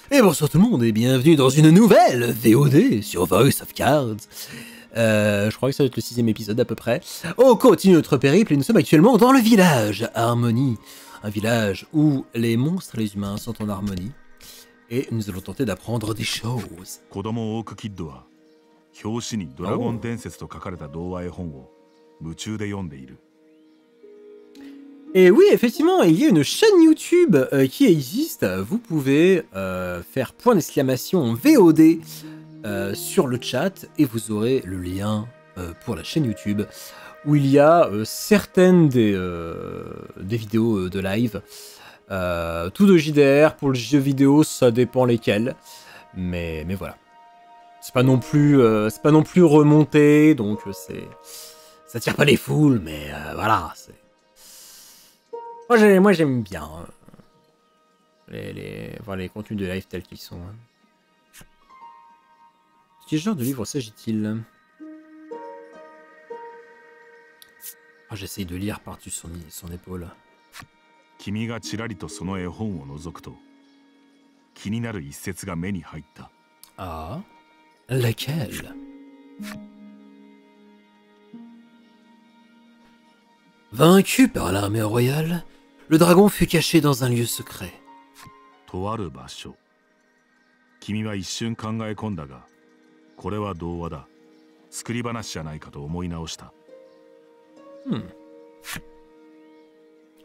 Et bonsoir tout le monde et bienvenue dans une nouvelle VOD sur Voice of Cards. Je crois que ça va être le 6e épisode à peu près. On continue notre périple et nous sommes actuellement dans le village Harmonie. Un village où les monstres et les humains sont en harmonie. Et nous allons tenter d'apprendre des choses. Oh. Et oui, effectivement, il y a une chaîne YouTube qui existe. Vous pouvez faire point d'exclamation VOD sur le chat et vous aurez le lien pour la chaîne YouTube où il y a certaines des vidéos de live. Tout de JDR, pour le jeu vidéo, ça dépend lesquels. Mais voilà. C'est pas non plus remonté, donc ça tire pas les foules, mais voilà, c'est... Moi j'aime bien voir les contenus de live tels qu'ils sont. Quel genre de livre s'agit-il? J'essaye de lire par-dessus son épaule. Ah, laquelle? Vaincu par l'armée royale, le dragon fut caché dans un lieu secret.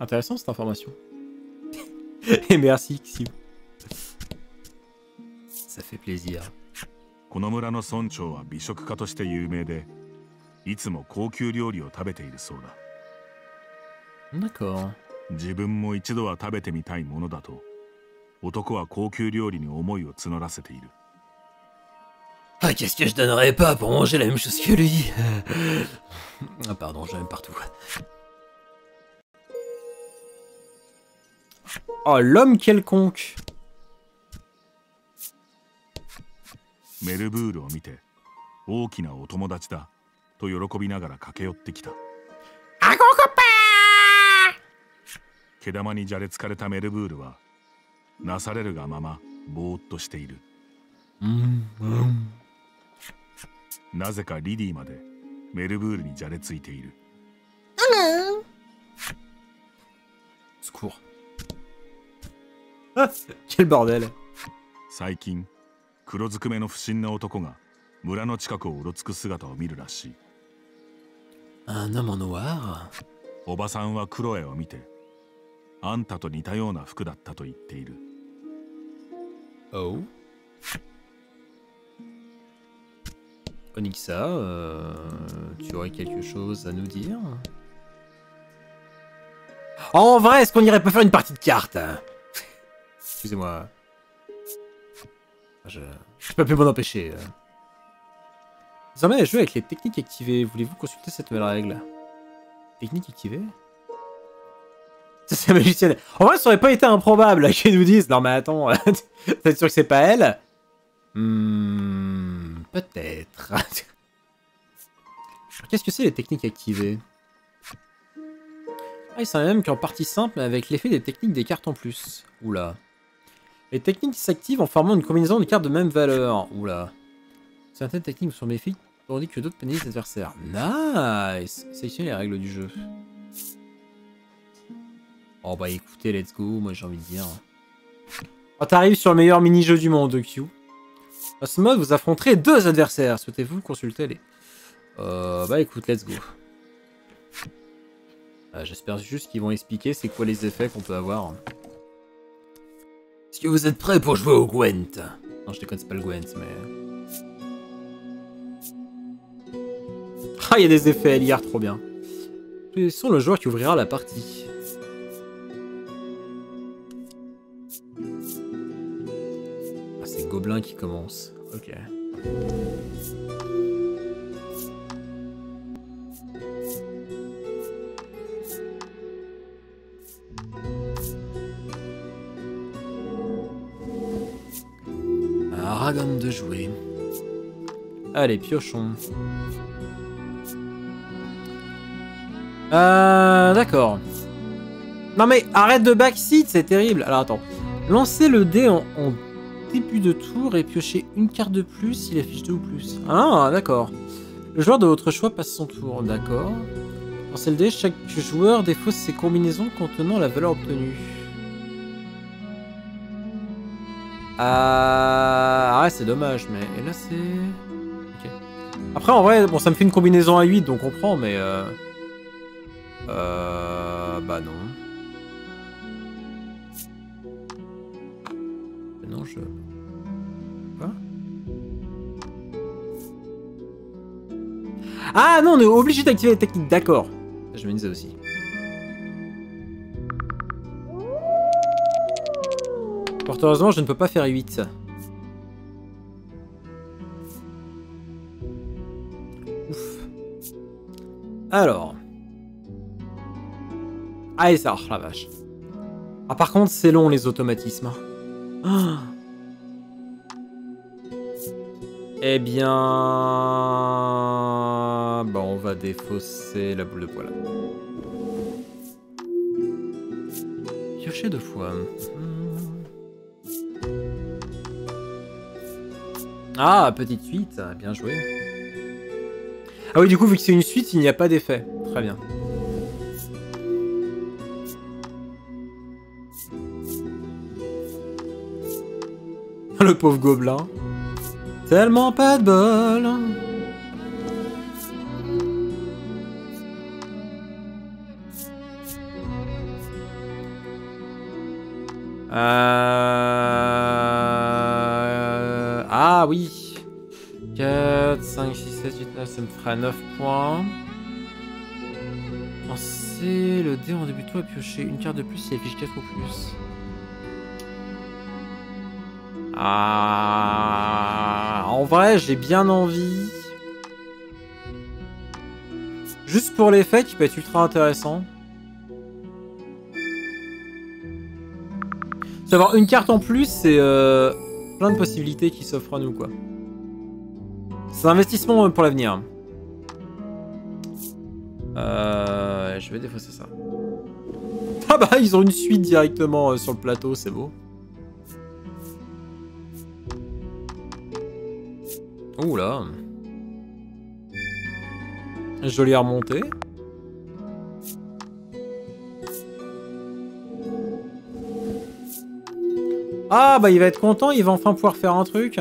Intéressant cette information. Et merci, Xiu. Ça fait plaisir. D'accord. Ah, qu'est-ce que je donnerais pas pour manger la même chose que lui? Ah pardon, je l'aime partout. Oh, l'homme quelconque. Ah, gros copain! Secours. Ah, quel bordel. Un homme en noir? Oh. Onyxa, tu aurais quelque chose à nous dire? En vrai, est-ce qu'on irait pas faire une partie de cartes? Excusez-moi. Je peux plus m'en empêcher. Désormais, je joue avec les techniques activées. Voulez-vous consulter cette nouvelle règle? Technique activée? Ça, c'est magicienne. En vrai, ça aurait pas été improbable qu'ils nous disent. Non, mais attends, t'es sûr que c'est pas elle? Peut-être. Qu'est-ce que c'est les techniques activées? Ah, il semble même qu'en partie simple, avec l'effet des techniques des cartes en plus. Oula. Les techniques s'activent en formant une combinaison de cartes de même valeur. Oula. Certaines techniques sont bénéfiques, tandis que d'autres pénalisent l'adversaire. Nice. Sélectionnez les règles du jeu. Oh bah écoutez, let's go, moi j'ai envie de dire. Oh, t'arrives sur le meilleur mini-jeu du monde, Q. Dans ce mode, vous affronterez deux adversaires. Souhaitez-vous consulter les... bah écoute, let's go. J'espère juste qu'ils vont expliquer c'est quoi les effets qu'on peut avoir. Est-ce que vous êtes prêts pour jouer au Gwent? Non, je déconne, c'est pas le Gwent, mais... Ah, il y a des effets LIR, trop bien. Choisissons le joueur qui ouvrira la partie. Ah, c'est Gobelin qui commence. Ok. Aragon de jouer. Allez, piochons. D'accord. Non mais arrête de backseat, c'est terrible. Alors attends. Lancez le dé en début de tour et piocher une carte de plus s'il affiche 2 ou plus. Ah, d'accord. Le joueur de votre choix passe son tour, d'accord. Dans CLD, chaque joueur défausse ses combinaisons contenant la valeur obtenue. Ah ouais, c'est dommage, mais... Et là, c'est... Ok. Après, en vrai, bon, ça me fait une combinaison à 8, donc on prend, mais... Bah non. Non, je... Quoi? Ah non, on est obligé d'activer la technique, d'accord. Je me disais aussi. Fort heureusement, je ne peux pas faire 8. Ouf. Alors. Ah, et ça, oh, la vache. Ah, par contre, c'est long, les automatismes. Ah. Eh bien... Bon, on va défausser la boule de poil. Piocher 2 fois. Ah, petite suite, bien joué. Ah oui, du coup, vu que c'est une suite, il n'y a pas d'effet. Très bien. Le pauvre gobelin. Tellement pas de bol. Ah oui. 4, 5, 6, 7, 8, 9, ça me fera 9 points. Lancer le dé en début de tour et piocher une carte de plus si elle affiche 4 ou plus. Ah, en vrai, j'ai bien envie. Juste pour l'effet qui peut être ultra intéressant. Savoir une carte en plus, c'est plein de possibilités qui s'offrent à nous, quoi. C'est un investissement pour l'avenir. Je vais défausser ça. Ah bah, ils ont une suite directement sur le plateau, c'est beau. Ouh là. Jolie remontée. Ah bah il va être content, il va enfin pouvoir faire un truc.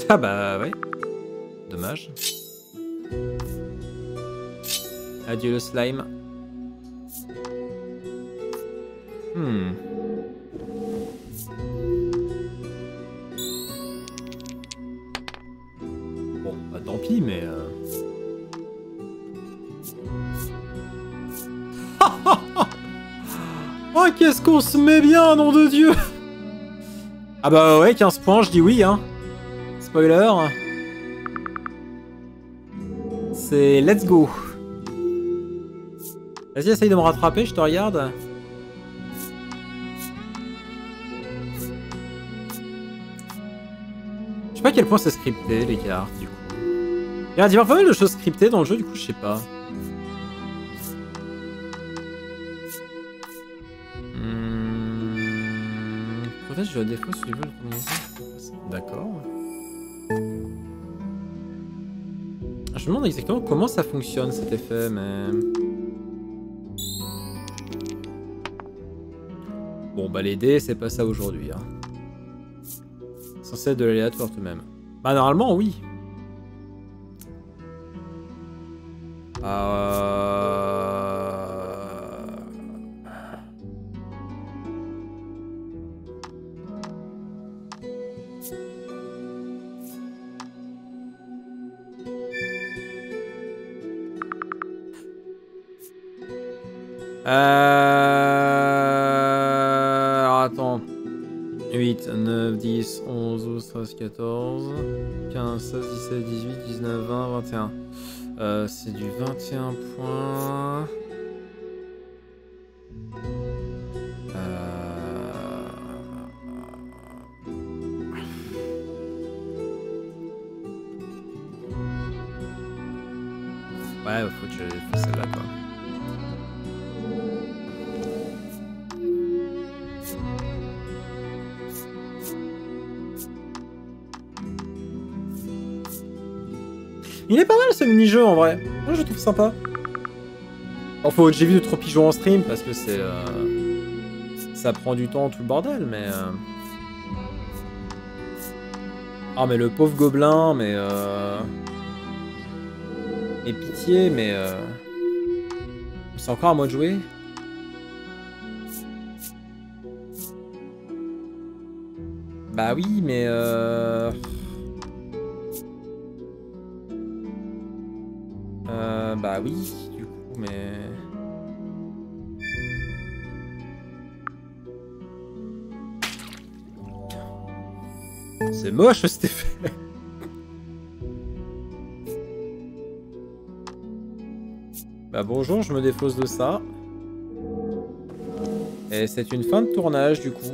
Ah bah ouais. Dommage. Adieu le slime. Bon, bah tant pis, mais... Oh, qu'est-ce qu'on se met bien, nom de Dieu! Ah bah ouais, 15 points, je dis oui, hein. Spoiler. C'est let's go. Vas-y, essaye de me rattraper, je te regarde. Je sais pas à quel point c'est scripté, les cartes, du coup. Il y a pas mal de choses scriptées dans le jeu, du coup, je sais pas. Peut-être je défausse le niveau de combinaison. D'accord. Je me demande exactement comment ça fonctionne cet effet, mais... Bon, bah les dés, c'est pas ça aujourd'hui. Hein. C'est censé être de l'aléatoire tout de même. Bah normalement, oui. Alors, attends. 8, 9, 10, 11, 12, 13, 14, 15, 16, 17, 18, 19, 20, 21. C'est du 21 points. Ouais, faut que je fasse celle-là, quoi. Il est pas mal ce mini-jeu en vrai. Moi je le trouve sympa. Bon, faut que j'évite de trop y jouer en stream parce que c'est... ça prend du temps, tout le bordel, mais... Ah mais le pauvre gobelin, mais... Et pitié, mais... C'est encore à moi de jouer? Bah oui, mais... Bah oui, du coup, mais... C'est moche cet effet. Bah bonjour, je me défausse de ça. Et c'est une fin de tournage du coup.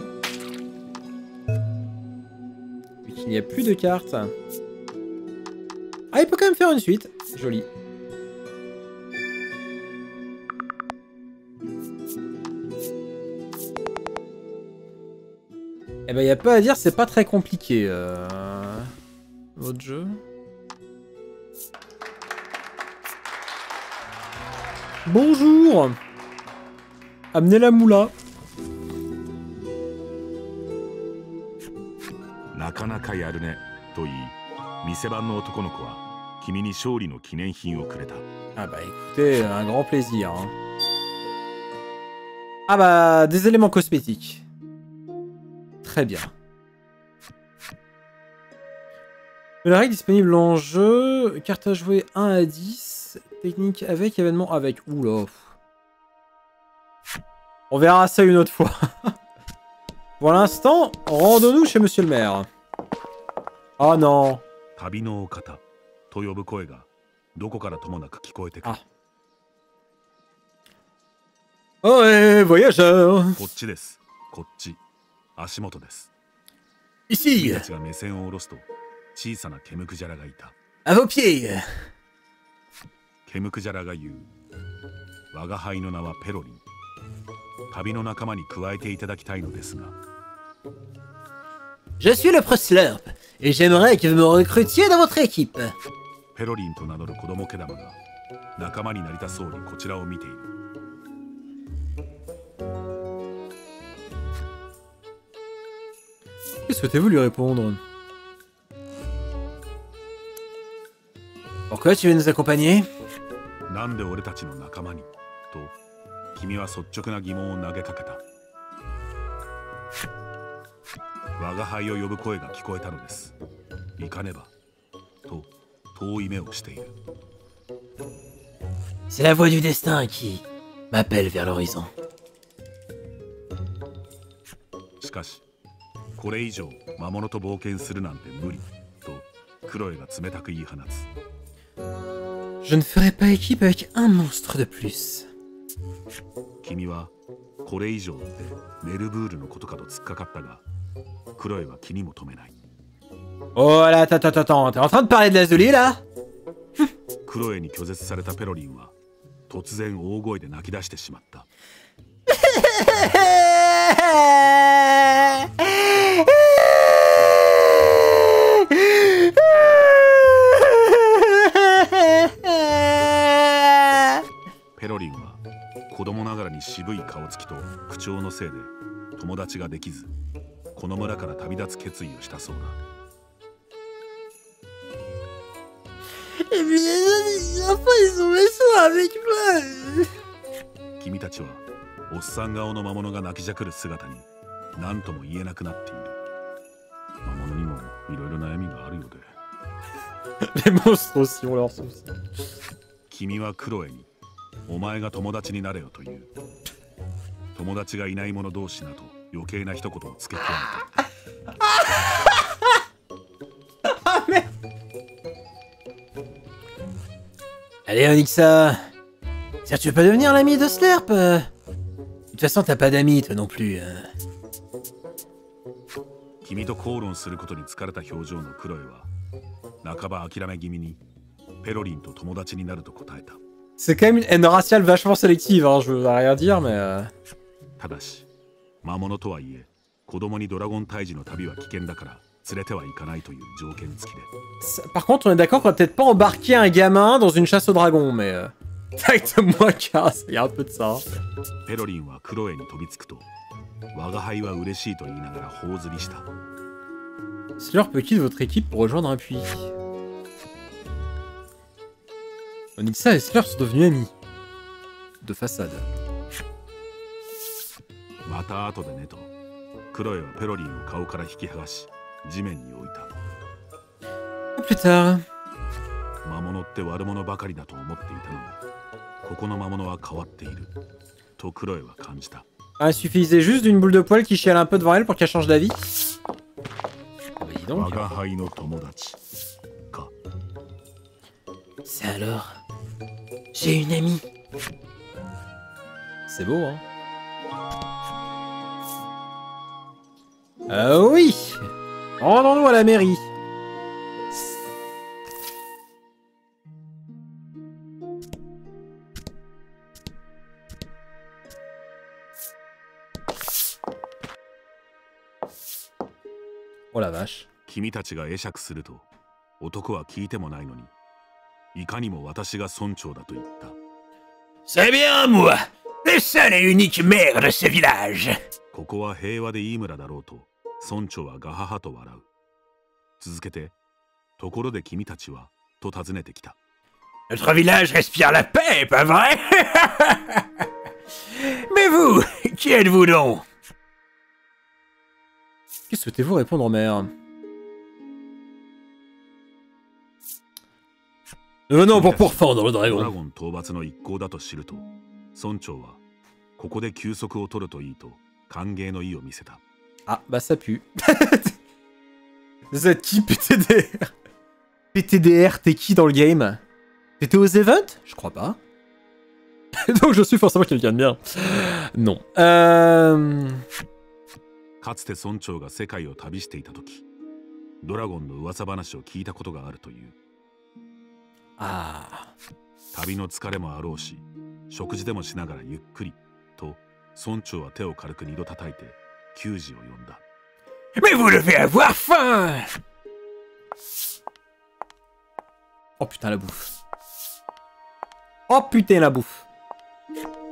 Vu qu'il n'y a plus de cartes. Ah, il peut quand même faire une suite. Joli. Eh ben, il n'y a pas à dire, c'est pas très compliqué. Votre jeu. Bonjour. Amenez la moula. Ah bah écoutez, un grand plaisir. Hein. Ah bah, des éléments cosmétiques. Très bien. La règle disponible en jeu. Carte à jouer 1 à 10. Technique avec, événement avec. Oula. On verra ça une autre fois. Pour l'instant, rendons-nous chez Monsieur le maire. Oh non. Ah. Oh ouais, voyageur. Ici. À vos pieds. Je suis le Slurp et j'aimerais que vous me recrutiez dans votre équipe. Que souhaitez-vous lui répondre? Pourquoi tu veux nous accompagner? C'est la voix du destin qui m'appelle vers l'horizon. Je ne ferai pas équipe avec un monstre de plus. Oh là, attends, t'es en train de parler de Lazuli là? Et puis les enfants ils sont méchants avec moi. Les monstres aussi ont leurs soucis. Ah merde. Allez Onyxa, si tu veux pas devenir l'ami de Slurp. De toute façon t'as pas d'amis toi non plus. C'est quand même une haine raciale vachement sélective, hein, je veux rien dire, mais... Par contre, on est d'accord qu'on va peut-être pas embarquer un gamin dans une chasse au dragon, mais... Directement casse, il y a un peu de ça. Slurp quitte votre équipe pour rejoindre un puits. Onyxa et Slurp sont devenus amis. De façade. À plus tard. Ah, il suffisait juste d'une boule de poil qui chiale un peu devant elle pour qu'elle change d'avis. Ah bah dis donc. C'est alors. J'ai une amie. C'est beau, hein. Ah oui. Rendons-nous à la mairie. Oh la vache. C'est bien moi, le seul et unique maire de ce village. Notre village respire la paix, pas vrai? Mais vous, qui êtes-vous donc? Que souhaitez-vous répondre, mère? Nous venons pour pourfendre le dragon. Ah, bah ça pue. C'est qui PTDR? PTDR, t'es qui dans le game? T'étais aux events? Je crois pas. Donc je suis forcément quelqu'un de bien. Non. Ah. Mais vous devez avoir faim! Oh putain la bouffe. Oh putain la bouffe.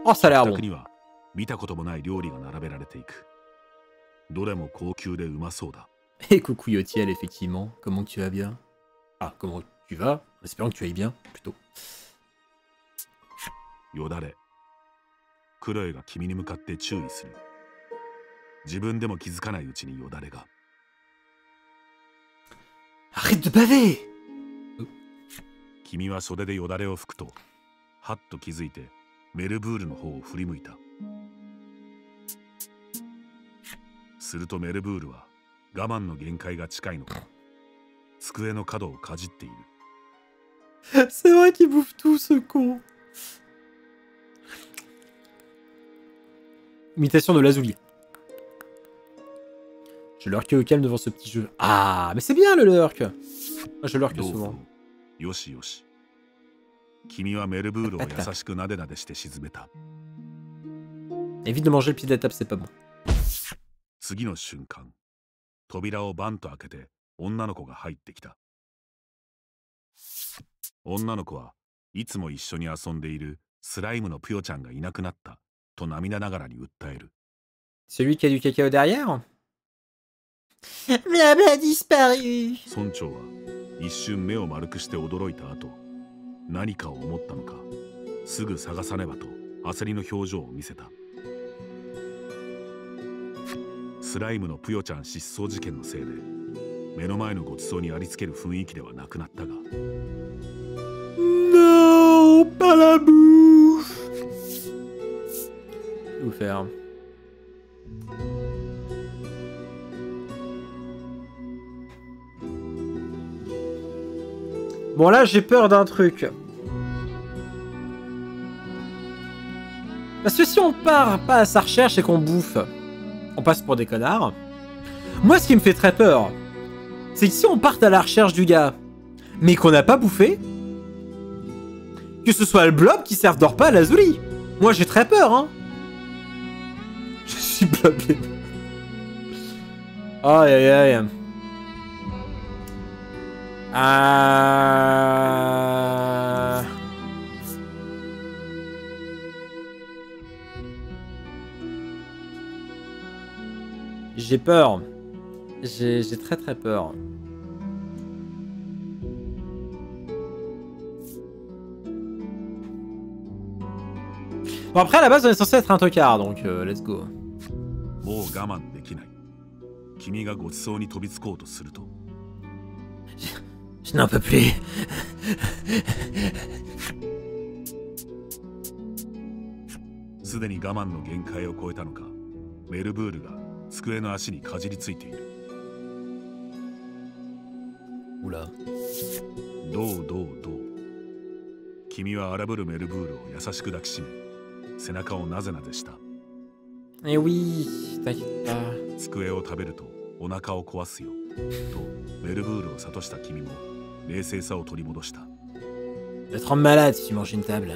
Oh ça a l'air bon. Et coucou Yotiel, effectivement. Comment tu vas bien? Ah, comment tu vas? En espérant que tu ailles bien, plutôt. Arrête de baver! C'est vrai qu'il bouffe tout, ce con. Imitation de Lazuli. Je lurque au calme devant ce petit jeu. Ah, mais c'est bien le lurk. Moi, je lurk souvent. Évite de manger le pied de la table, c'est pas bon. Celui qui a du cacao derrière? Blabla a disparu. Non, pas la bouffe. Que vous faire? Bon là j'ai peur d'un truc. Parce que si on part pas à sa recherche et qu'on bouffe, on passe pour des connards. Moi ce qui me fait très peur, c'est que si on parte à la recherche du gars, mais qu'on n'a pas bouffé, que ce soit le blob qui serve de repas à Lazuli. Moi j'ai très peur, hein. Je suis blobé. Aïe aïe aïe. Ah. J'ai peur. J'ai très très peur. Bon après à la base on est censé être un tocard donc let's go. もう我慢できない。君がごちそうに飛びつこうとすると。Je n'en peux plus. すでに我慢の限界を超えたのか、メルブールが机の足にかじりついている。Oula. どうどうどう。君は荒ぶるメルブールを優しく抱きしめ、背中をなぜなぜした。Eh oui, t'inquiète pas. 机を食べるとお腹を壊すよ。とメルブールを諭した君も冷静さを取り戻した。Tu vas te rendre malade si tu manges une table.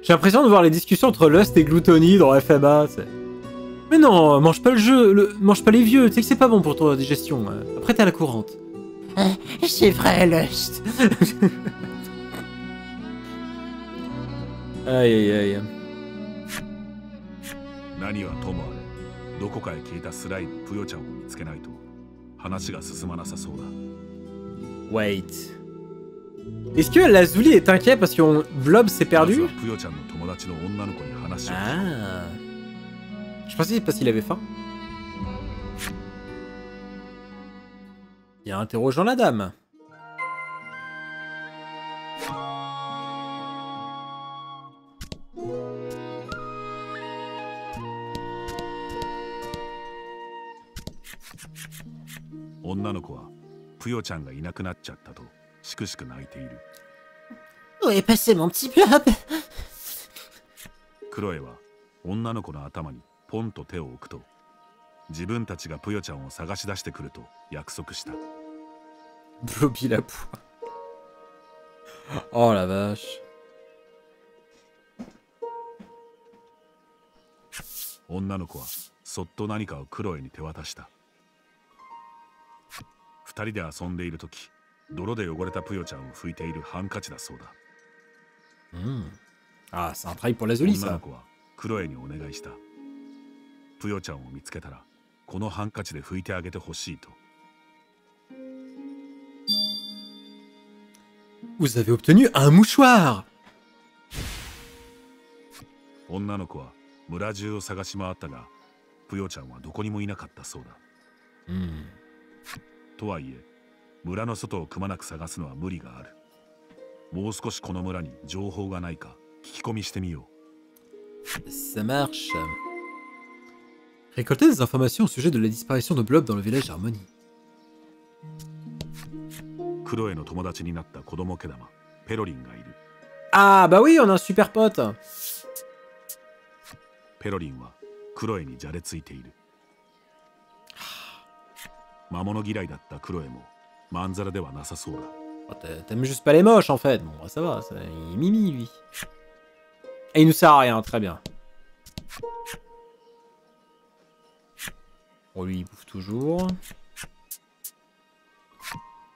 J'ai l'impression de voir les discussions entre Lust et Gluttony dans FMA. Mais non, mange pas le jeu, mange pas les vieux, tu sais que c'est pas bon pour ta digestion. Après t'es à la courante. C'est vrai, Lust. Aïe aïe aïe. 何はともあれ、どこかへ消えたスライムプヨちゃんを見つけないと話が進まなさそうだ。Wait. Est-ce que Lazuli est inquiet parce que Blob s'est perdu? プヨちゃんの友達の女の子に話を。Ah. Je pensais c'est parce qu'il avait faim. Il y a interrogeant la dame. Où est passé mon petit Blob? クロエは女の子の頭にポンと手を置くと、自分たちがプヨちゃんを探し出してくると約束した。Blobby la poix. Oh la vache. 女の子はそっと何かをクロエに手渡した。二人で遊んでいる時、泥で汚れたプヨちゃんを拭いているハンカチだそうだ。Ah, c'est un travail pour Lazuli 女 ça. の子はクロエにお願いした。プヨちゃんを見つけたらこのハンカチで拭いてあげてほしいと。Vous avez obtenu un mouchoir. 女の子は村中を探し回ったが、プヨちゃんはどこにもいなかったそうだ。とはいえ、村の外をくまなく探すのは無理がある。もう少しこの村に情報がないか聞き込みしてみよう。Ça marche. Récoltez des informations au sujet de la disparition de Blob dans le village Harmonie. クロエの友達になった子供毛玉、ペロリンがいる。Ah bah oui, on a un super pote. ペロリンはクロエにじゃれついている。魔物嫌いだったクロエもまんざらではなさそうだ。T'aimes juste pas les moches en fait. Bon, bah, ça va, il est mimi lui. Et il nous sert à rien, très bien. Bon, lui il bouffe toujours.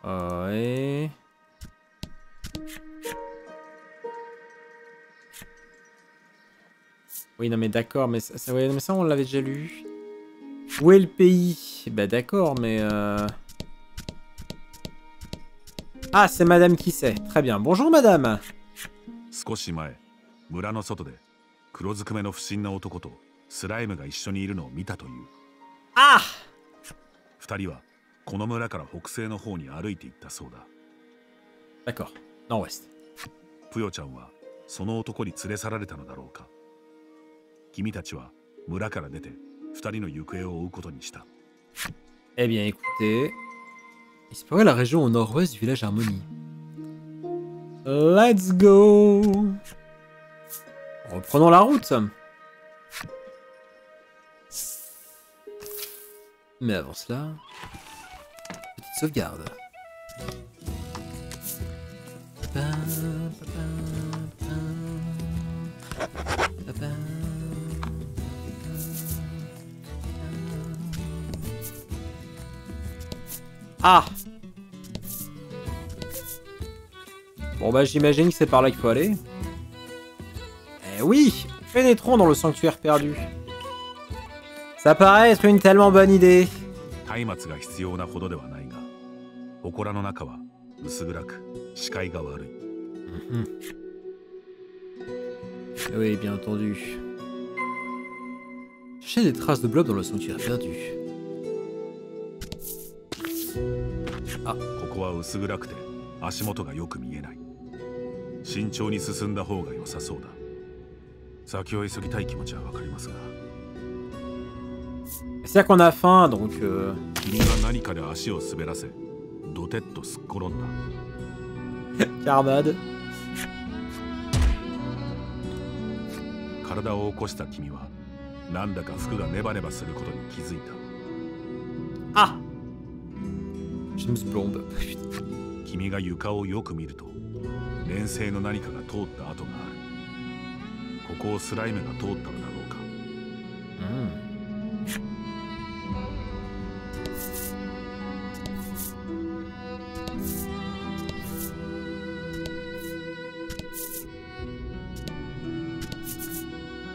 Ouais. Oui, non mais d'accord, mais ça, ouais, mais ça on l'avait déjà lu. Où est le pays? Bah d'accord, mais... Ah, c'est madame qui sait. Très bien. Bonjour madame. 少し前、村の外で黒ずくめの不審な男とスライムが一緒にいるのを見たという。Ah! 二人はこの村から北西の方に歩いていったそうだ。D'accord. Nord-ouest. プヨちゃんはその男に連れ去られたのだろうか。君たちは村から出て二人の行方を追うことにした。Eh bien, écoutez... Explorer la région au nord-ouest du village Harmonie. Let's go! Reprenons la route. Mais avant cela... Petite sauvegarde. Ah! Bon bah j'imagine que c'est par là qu'il faut aller. Eh oui, pénétrons dans le sanctuaire perdu. Ça paraît être une tellement bonne idée. 松明が必要なほどではないが、祠の中は薄暗く視界が悪い。Oui, bien entendu. Chercher des traces de blob dans le sanctuaire perdu. ここは薄暗くて足元がよく見えない。慎重に進んだ方が良さそうだ。先を急ぎたい気持ちはわかりますが。C'est-à-dire qu'on a faim, donc... 君が何かで足を滑らせ、ドテッとすっ転んだ。Carmade. 体を起こした君は、なんだか服がネバネバすることに気づいた。Ah! Je me plombe. 君が床をよく見ると、粘性の何かが通った跡がある。ここをスライムが通ったのだろうか。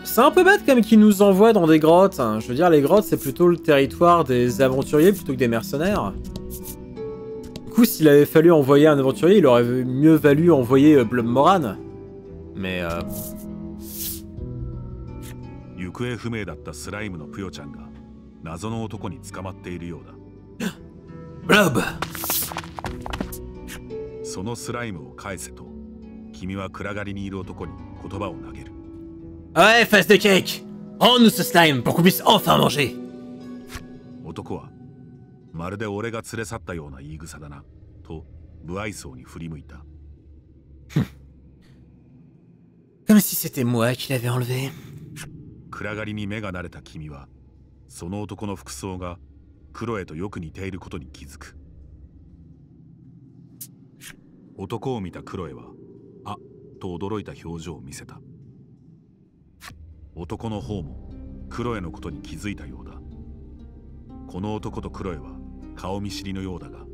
C'est un peu bête comme qu'ils nous envoient dans des grottes. Hein. Je veux dire, les grottes, c'est plutôt le territoire des aventuriers plutôt que des mercenaires. Du coup, s'il avait fallu envoyer un aventurier, il aurait mieux valu envoyer Blob Moran. Mais... 行方不明だったスライムのぷよちゃんが謎の男に捕まっているようだ。Blob! そのスライムを返せと、君は暗がりにいる男に言葉を投げる。Ouais, face de cake! Rends-nous ce slime pour qu'on puisse enfin manger! 男は、まるで俺が連れ去ったような言い草だな、と不愛想に振り向いた。Comme si c'était moi qui l'avais enlevé. 暗がりに目が慣れた君は、その男の服装がクロエとよく似ていることに気づく。男を見たクロエは、あっと驚いた表情を見せた。男の方もクロエのことに気づいたようだ。この男とクロエは顔見知りのようだが。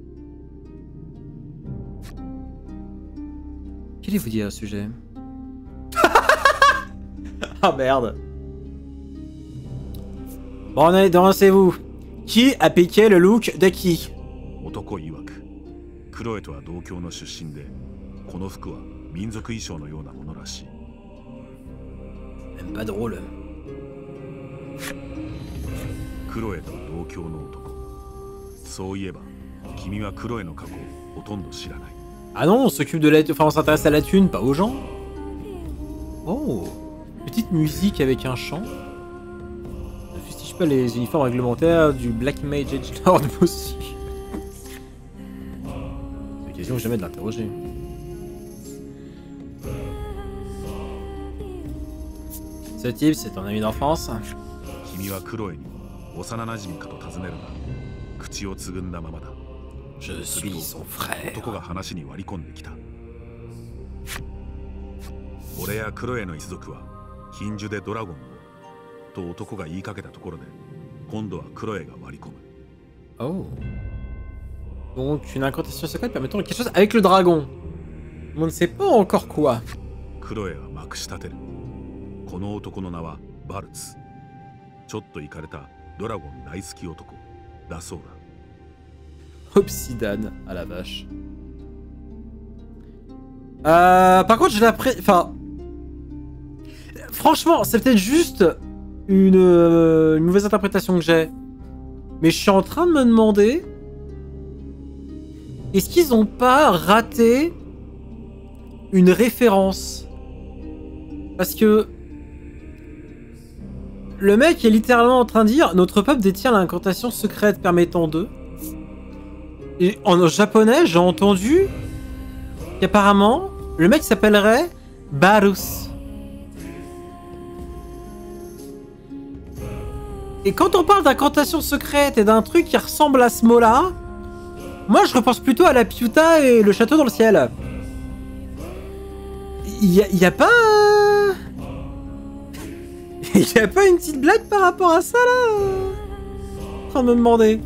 Qu'allez-vous dire à ce sujet? Ah merde. Bon, dansez-vous. Qui a piqué le look de qui? 男曰く、クロエとは同郷の出身で、この服は民族衣装のようなものらしい。Même pas drôle. クロエと同郷の男。そういえば、君はクロエの過去をほとんど知らない。Ah non, on s'occupe de la... Enfin, on s'intéresse à la thune, pas aux gens. Oh. Petite musique avec un chant. Ne fustige pas les uniformes réglementaires du Black Mage Edgelord aussi. C'est l'occasion jamais de l'interroger. Ce type, c'est ton ami d'enfance? 君はクロエに幼馴染かと尋ねるが、口をつぐんだままだ。Je suis son frère. 男が話に割り込んできた。俺やクロエの一族は禁樹でドラゴンをと男が言いかけたところで、今度はクロエが割り込む。Oh. Donc une incantation secrète permettant quelque chose avec le dragon. On ne sait pas encore quoi. クロエはまくし立てる。この男の名はバルツ。ちょっとイカれたドラゴン大好き男だそうだ。Obsidane à la vache. Par contre, je l'apprends. Enfin, franchement, c'est peut-être juste une mauvaise interprétation que j'ai. Mais je suis en train de me demander, est-ce qu'ils ont pas raté une référence? Parce que le mec est littéralement en train de dire notre peuple détient l'incantation secrète permettant de. Et en japonais, j'ai entendu qu'apparemment, le mec s'appellerait Barus. Et quand on parle d'incantation secrète et d'un truc qui ressemble à ce mot-là, moi je repense plutôt à la Piuta et le château dans le ciel. Y a pas... Y a pas une petite blague par rapport à ça là? En train de me demander.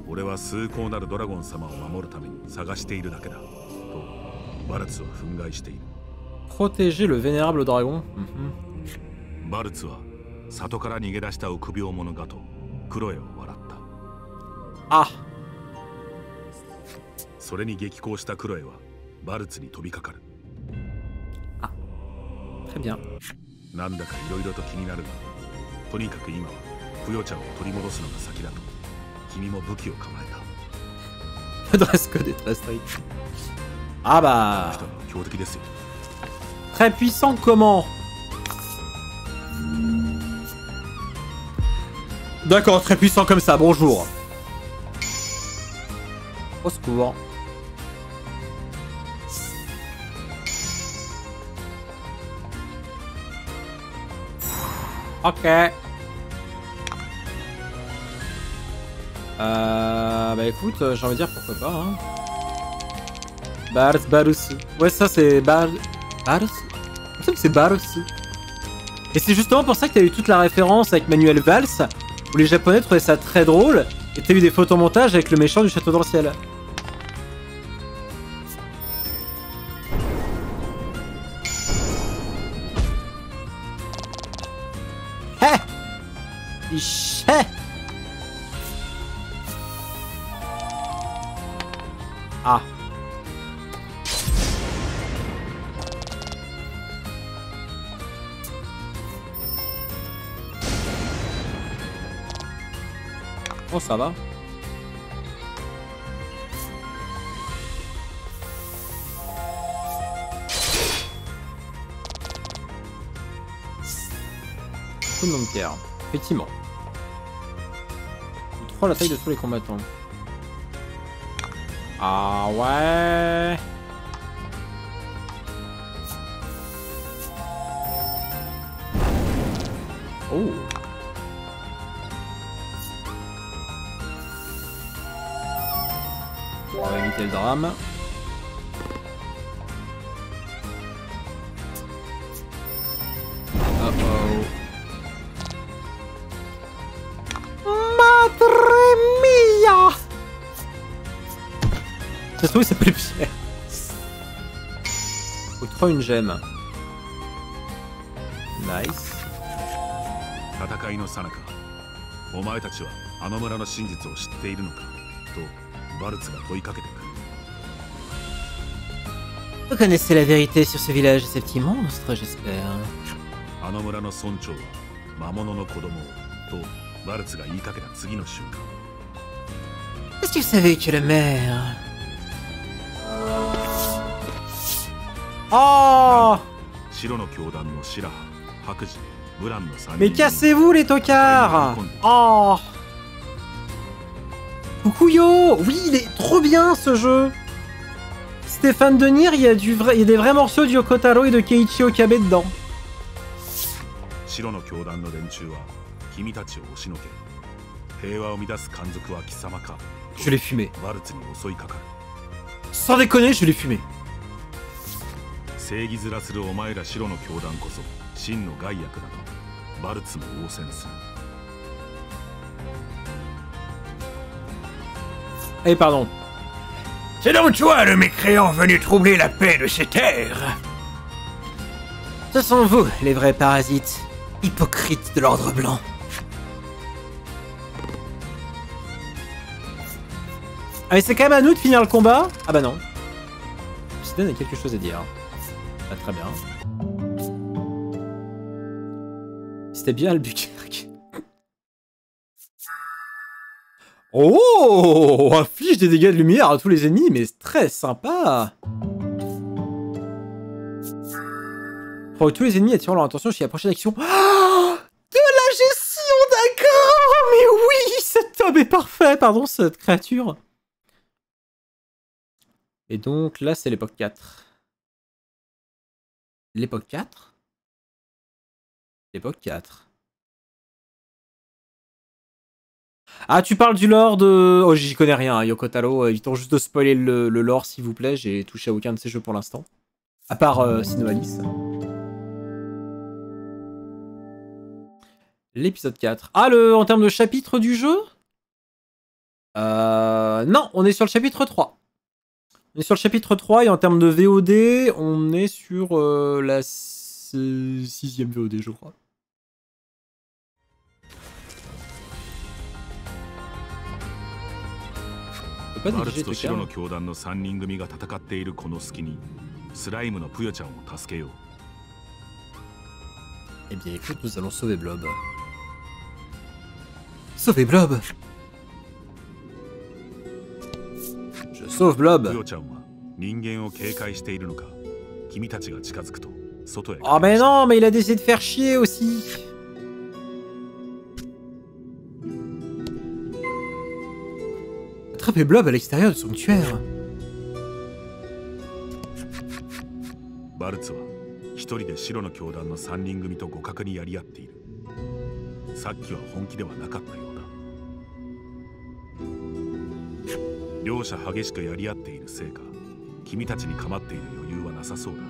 俺は崇高なるドラゴン様を守るために探しているだけだとバルツは憤慨している。 Protéger le vénérable dragon. バルツは里から逃げ出した臆病者がとクロエを笑った。 Ah. それに激高したクロエはバルツに飛びかかる。 Très bien. なんだかいろいろと気になるが、とにかく今はプヨちゃんを取り戻すのが先だと君も武器を構えた。 Le dress code est très strict. Ah bah. 強敵ですよ。 Très puissant comment? D'accord, très puissant comme ça, bonjour. Au secours. Ok. Bah écoute, j'ai envie de dire pourquoi pas. Hein. Barus. Ouais, ça c'est Barus. Il me semble que c'est Barus. Et c'est justement pour ça que t'as eu toute la référence avec Manuel Valls, où les Japonais trouvaient ça très drôle, et t'as eu des photomontages avec le méchant du Château dans le ciel. Hé! Hé! Ah. Oh, ça va. Coup de nom de pierre. Effectivement. 3 la taille de tous les combattants. Ah ouais. Oh. On va éviter le drame. Oh oh. Madre mia! Ça se trouve, il s'appelle Pierre. Octroie une gemme. Nice. 戦いの最中、お前たちはあの村の真実を知っているのかとバルツが問いかけてくる。 Vous connaissez la vérité sur ce village et ces petits monstres, j'espère. あの村の村長は魔物の子供とバルツが言いかけた次の瞬間。 Est-ce que vous savez que le maire... Oh! 白の教団のシラハ、白磁、ブランの3人。 Mais cassez-vous les tocards! Oh! Kukuyo! Oui, il est trop bien ce jeu! Stéphane Denir, il y a des vrais morceaux de Yoko Taro et de Keiichi Okabe dedans. 白の教団の連中は君たちを押しのけ、平和を乱す海賊は貴様か。 Je l'ai fumé. バルツに襲いかかる。 Sans déconner, je l'ai fumé. 正義面するお前ら白の教団こそ真の害悪だとバルツも応戦する。 Eh pardon. C'est donc toi le mécréant venu troubler la paix de ces terres. Ce sont vous, les vrais parasites. Hypocrites de l'ordre blanc. Ah mais c'est quand même à nous de finir le combat. Ah bah non. Siden a quelque chose à dire. Ah très bien. C'était bien Albuquerque. Oh, inflige des dégâts de lumière à tous les ennemis, mais c'est très sympa. Pour tous les ennemis attirant leur attention jusqu'à la prochaine action. Oh, de la gestion, d'accord. Mais oui, cet homme est parfait, pardon, cette créature. Et donc là, c'est l'époque 4. L'époque 4 ? L'époque 4. Ah, tu parles du lore de... Oh, j'y connais rien, hein, Yoko Taro. Évitons juste de spoiler le lore, s'il vous plaît. J'ai touché à aucun de ces jeux pour l'instant. À part Sinoalis. L'épisode 4. Ah, en termes de chapitre du jeu non, on est sur le chapitre 3. On est sur le chapitre 3 et en termes de VOD, on est sur la 6ème VOD, je crois. On peut pas バル négliger ツと ce 白の cas. 教団の3人組が戦っているこの隙にスライムのプヨちゃんを助けよう。 Eh bien écoute, nous allons sauver Blob. Sauver Blob! Je sauve プ Blob! ヨちゃんは人間を警戒しているのか君たちが近づくと外へ。 Oh mais non, mais il a décidé de faire chier aussi! Attrapez Blob à l'extérieur du sanctuaire. バルツは一人で白の教団の3人組と互角にやり合っている。さっきは本気ではなかったようだ。両者激しくやり合っているせいか君たちに構っている余裕はなさそうだ。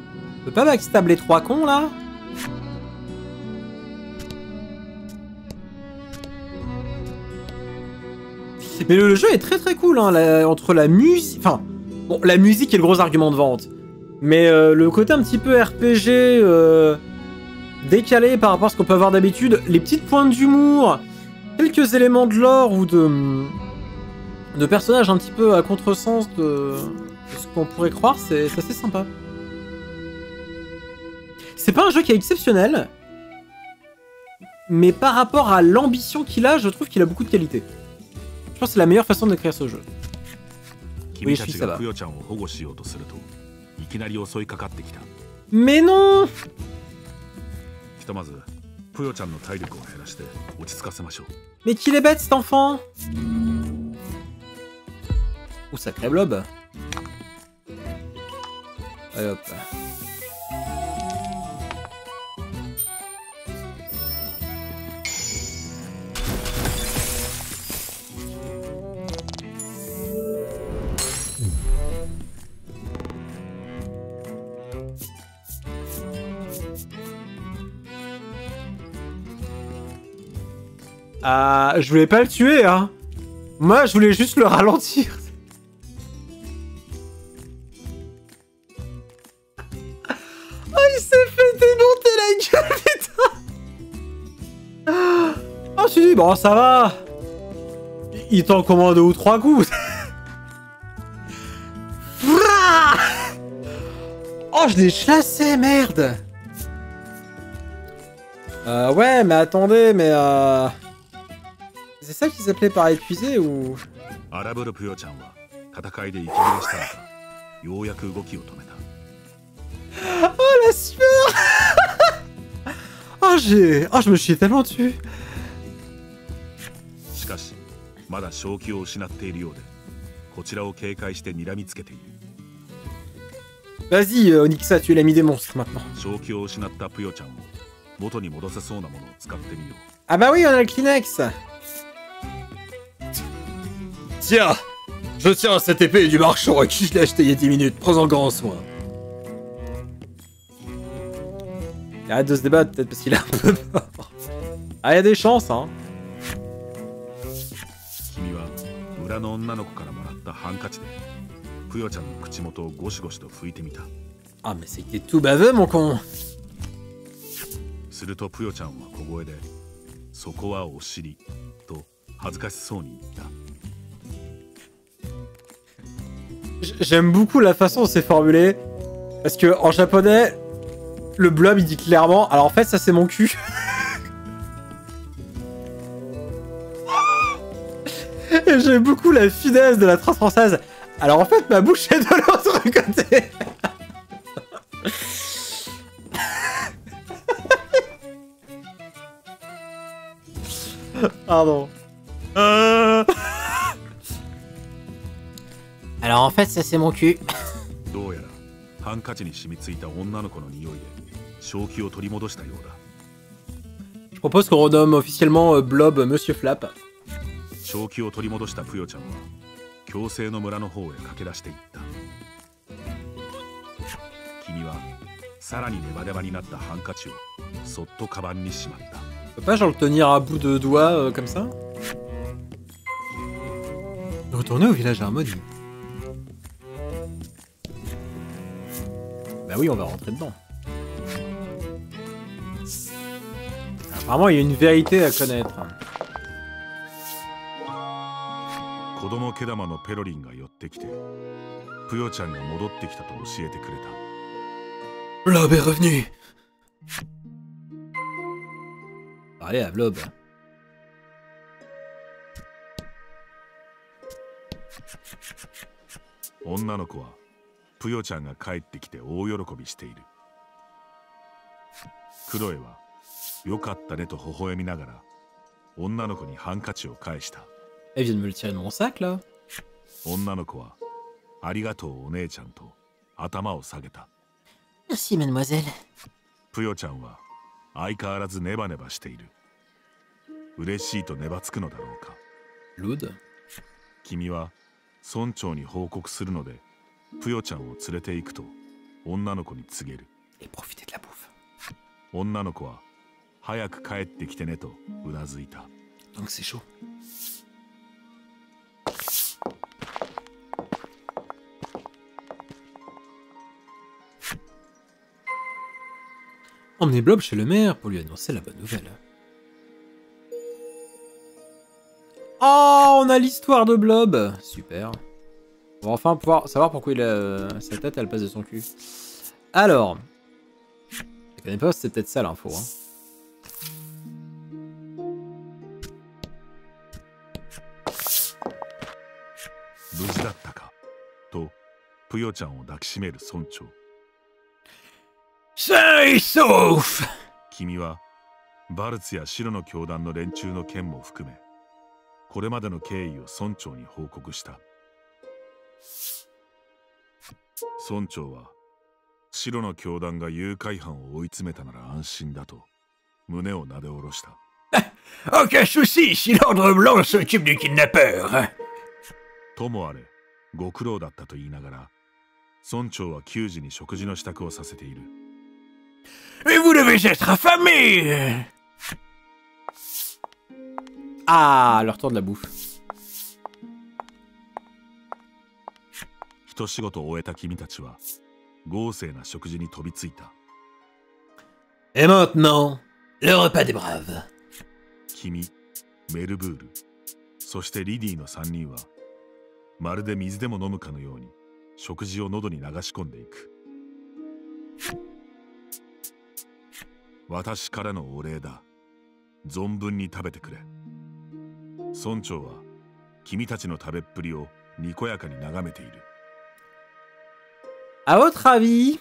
On peut pas backstab les 3 cons là? Mais le jeu est très cool, hein, entre la musique... Enfin, bon, la musique est le gros argument de vente. Mais le côté un petit peu RPG décalé par rapport à ce qu'on peut avoir d'habitude, les petites pointes d'humour, quelques éléments de lore ou de personnages un petit peu à contresens de ce qu'on pourrait croire, c'est assez sympa. C'est pas un jeu qui est exceptionnel, mais par rapport à l'ambition qu'il a, je trouve qu'il a beaucoup de qualité. Je pense que c'est la meilleure façon d'écrire ce jeu. Oui, je suis, ça va. Mais non! ひとまずプヨちゃんの体力を減らして落ち着かせましょう。 Mais qu'il est bête cet enfant! Oh, sacré Blob! Allez hop. Je voulais pas le tuer, hein. Moi, je voulais juste le ralentir. Oh, il s'est fait démonter la gueule, putain. Oh, je me suis dit, bon, ça va. Il t'en commande 2 ou 3 coups. Oh, je l'ai chassé, merde. Ouais, mais attendez, mais c'est ça qui s'appelait par épuisé ou... Oh la sueur. Oh, je me suis tellement tué. Vas-y, Onyxa, tu es l'ami des monstres maintenant. Ah bah oui, on a le Kleenex. Tiens, je tiens cette épée du marchand à qui je l'ai acheté il y a 10 minutes. Prends-en grand soin. Il arrête de se débattre, peut-être parce qu'il a un peu peur. Ah, il y a des chances, hein. Ah, mais c'était tout baveux, mon con. J'aime beaucoup la façon dont c'est formulé. Parce que en japonais, le blob il dit clairement. Alors en fait, ça c'est mon cul. Et j'aime beaucoup la finesse de la trace française. Alors en fait, ma bouche est de l'autre côté. Pardon. Alors en fait, ça c'est mon cul. Je propose qu'on renomme officiellement Blob Monsieur Flap. On peut pas genre le tenir à bout de doigt comme ça? Retourner au village harmonie. Bah oui, on va rentrer dedans. Apparemment, il y a une vérité à connaître. 子供毛玉のペロリンが寄ってきて、ぷよちゃんが戻ってきたと教えてくれた。Blob est revenu. Parlez à Blob. 女の子はぷよちゃんが帰ってきて大喜びしている。クロエはよかったねと微笑みながら女の子にハンカチを返した。Elle vient de me le tirer de mon sac là. 女の子はありがとうお姉ちゃんと頭を下げた。Merci mademoiselle. ぷよちゃんは相変わらずネバネバしている。嬉しいとネバつくのだろうか。Loud. 君は村長に報告するのでぷよちゃんを連れて行くと女の子に告げる。 Et profitez de la bouffe. 女の子は早く帰ってきてねとうなずいた。 Donc c'est chaud. Emmenez Blob chez le maire pour lui annoncer la bonne nouvelle. Oh, on a l'histoire de Blob. Super. On va enfin pouvoir savoir pourquoi il a sa tête à la place de son cul. Alors, je connais pas, c'est peut-être ça l'info. Hein. 無事だったかとぷよちゃんを抱きしめる村長。 Sain et sauf. 君はバルツや白の教団の連中の件も含めこれまでの経緯を村長に報告した。村長は白の教団が誘拐犯を追い詰めたなら安心だと胸をなで下ろした。 Aucun souci si l'ordre blanc s'occupe du kidnappeur. ともあれご苦労だったと言いながら村長は給仕に食事の支度をさせている。 Et vous devez être affamé. Ah, le retour de la bouffe. 一仕事を終えた君たちは豪勢な食事に飛びついた。 Et maintenant, le repas des braves. 君、メルブール、そしてリディの3人はまるで水でも飲むかのように食事を喉に流し込んでいく。私からのお礼だ。存分に食べてくれ。村長は君たちの食べっぷりをにこやかに眺めている。 À votre avis,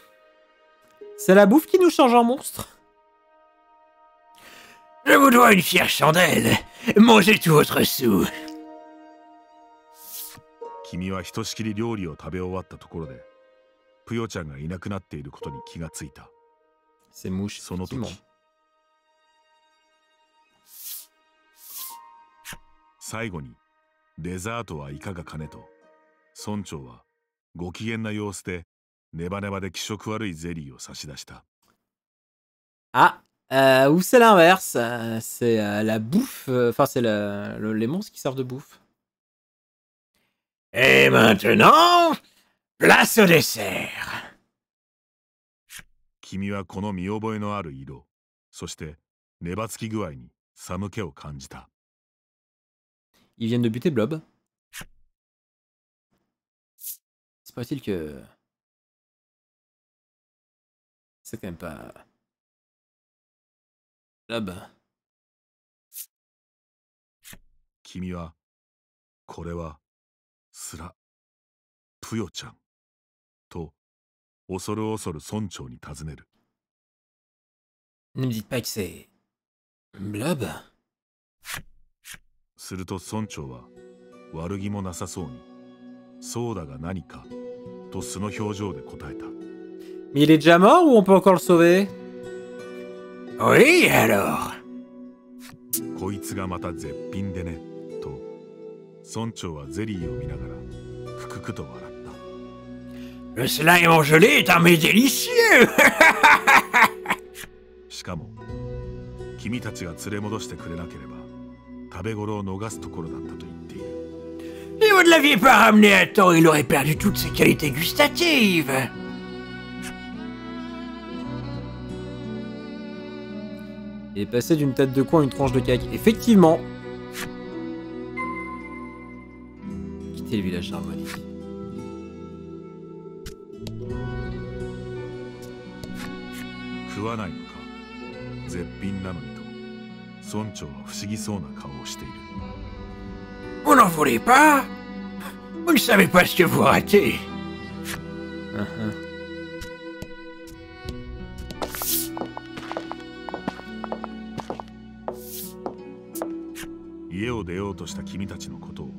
c'est la bouffe qui nous change en monstre? Je vous dois une fière chandelle. Mangez tout votre sou. 君はひとしきり料理を食べ終わったところでぷよちゃんがいなくなっていることに気がついた。 C'est mouche. その時 effectivement. 最後にデザートはいかがかねと村長はご機嫌な様子でネバネバで気色悪いゼリーを差し出した。 Ah, ou c'est l'inverse. C'est la bouffe. Enfin, c'est les monstres qui servent de bouffe. Et maintenant, place au dessert. 君はこの見覚えのある色、そして粘つき具合に寒気を感じた。 Ils viennent de buter Blob. C'est pas-il que... C'est quand même pas... Blob. 君はこれはスラぷよちゃんと恐る恐る村長に尋ねる。 Ne me dites pas que c'est... Blob. すると村長は悪気もなさそうにそうだが何かと素の表情で答えた。 Mais il est déjà mort ou on peut encore le sauver? Oui, alors. こいつがまた絶品でねと村長はゼリーを見ながらクククと笑った。 Le slime en gelée est un mets délicieux. しかも君たちが連れ戻してくれなければ食べ頃を逃すところだったと言っている。 Si vous ne l'aviez pas ramené à temps, il aurait perdu toutes ses qualités gustatives. Et passer d'une tête de con à une tranche de cake. Effectivement. Quitter le village harmonique. Vous n'en voulez pas? Vous ne savez pas ce que vous ratez.家を出ようとした君たちのことを